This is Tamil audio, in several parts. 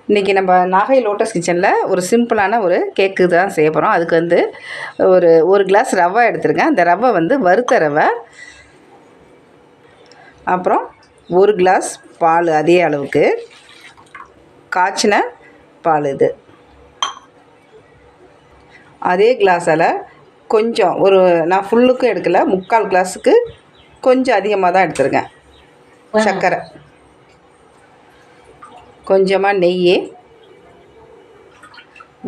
இன்றைக்கி நம்ம நாகை லோட்டஸ் கிச்சனில் ஒரு சிம்பிளான ஒரு கேக்கு தான் செய்ய போகிறோம். அதுக்கு வந்து ஒரு கிளாஸ் ரவை எடுத்துருக்கேன். அந்த ரவை வந்து வறுத்த ரவை. அப்புறம் ஒரு கிளாஸ் பால், அதே அளவுக்கு காய்ச்சின பால். இது அதே கிளாஸால் கொஞ்சம் நான் ஃபுல்லுக்கும் எடுக்கலை, 3/4 கிளாஸுக்கு கொஞ்சம் அதிகமாக தான் எடுத்துருக்கேன். சர்க்கரை, கொஞ்சமாக நெய்,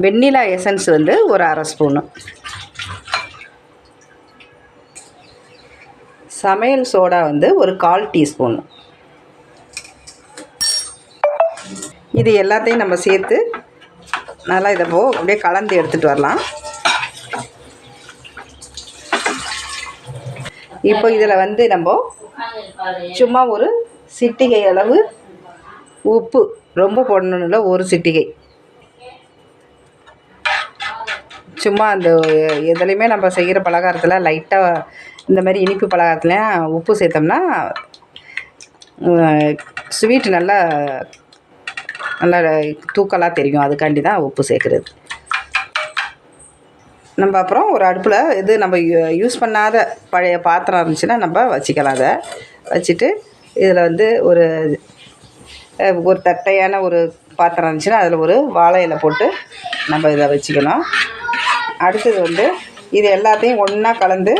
வெண்ணிலா எசன்ஸ் வந்து ஒரு 1/2 ஸ்பூனு, சமையல் சோடா வந்து ஒரு 1/4 டீஸ்பூன். இது எல்லாத்தையும் நம்ம சேர்த்து நல்லா இதை அப்படியே கலந்து எடுத்துகிட்டு வரலாம். இப்போ இதில் வந்து நம்ம சும்மா ஒரு சிட்டிகை அளவு உப்பு, ரொம்ப போடணும்ல, ஒரு சிட்டிகை. சும்மா அந்த எதுலேயுமே நம்ம செய்கிற பலகாரத்தில் லைட்டாக இந்த மாதிரி இனிப்பு பலகாரத்துலேயும் உப்பு சேர்த்தோம்னா ஸ்வீட் நல்லா தூக்கலாக தெரியும். அதுக்காண்டி தான் உப்பு சேர்க்குறது. நம்ம அப்புறம் ஒரு அடுப்பில் நம்ம யூஸ் பண்ணாத பழைய பாத்திரம் இருந்துச்சுன்னா நம்ம வச்சுக்கலாம். அதை வச்சுட்டு இதில் வந்து ஒரு தட்டையான ஒரு பாத்திரம் இருந்துச்சுன்னா அதில் ஒரு வாழை இலை போட்டு நம்ம இதை வச்சுக்கணும். அடுத்தது வந்து இது எல்லாத்தையும் ஒன்றா கலந்து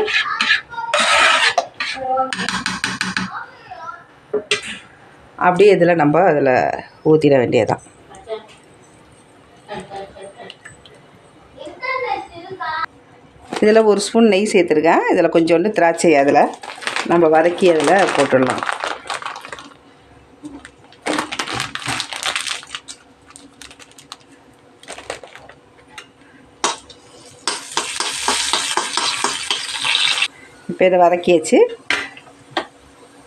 அப்படியே இதில் நம்ம அதில் ஊற்றிட வேண்டியதுதான். இதில் 1 ஸ்பூன் நெய் சேர்த்துருக்கேன். இதில் கொஞ்சோண்டு திராட்சை அதில் நம்ம வதக்கி அதில் போட்டுடலாம். இப்போ இதை வதக்கியாச்சு.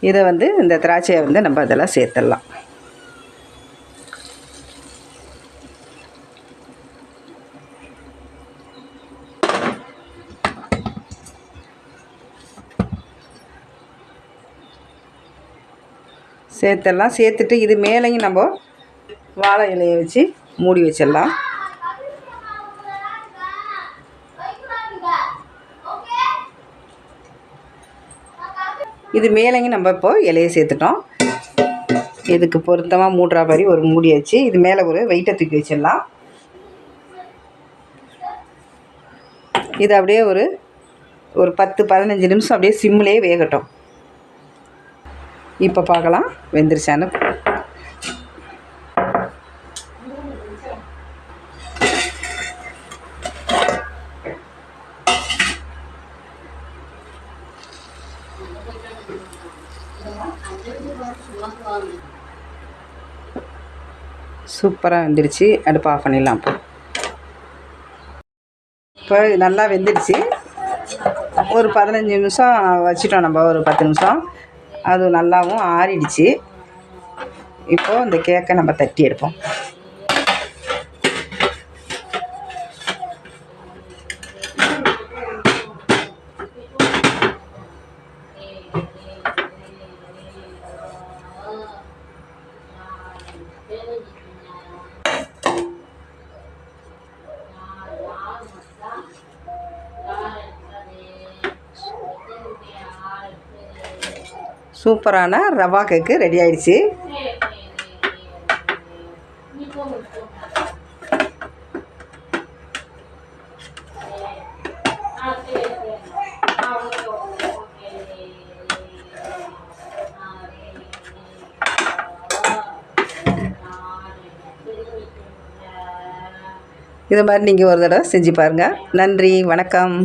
இதை வந்து இந்த திராட்சையை வந்து நம்ம அதெல்லாம் சேர்த்துடலாம். சேர்த்துட்டு இது மேலேயும் நம்ம வாழை இலையை வச்சு மூடி வச்சிடலாம். இது மேலேயும் நம்ம இப்போ இலையை சேர்த்துட்டோம். இதுக்கு பொருத்தமாக மூடுற மாதிரி ஒரு மூடி வச்சு இது மேலே ஒரு வெயிட்டை தூக்கி வச்சிடலாம். இது அப்படியே ஒரு 10-15 நிமிஷம் அப்படியே சிம்மிலே வேகட்டும். இப்போ பார்க்கலாம் வெந்துருச்சான்னு. சூப்பராக வெந்துடுச்சு. அடுப்பு ஆஃப் பண்ணிடலாம். இப்போ நல்லா வெந்துடுச்சு. ஒரு 15 நிமிஷம் வச்சிட்டோம் நம்ம, ஒரு 10 நிமிஷம். அது நல்லாவும் ஆறிடுச்சு. இப்போது இந்த கேக்கை நம்ம தட்டி எடுப்போம். சூப்பரான ரவா கேக்கு ரெடி ஆயிடுச்சு. இது மாதிரி நீங்கள் ஒரு தடவை செஞ்சு பாருங்கள். நன்றி, வணக்கம்.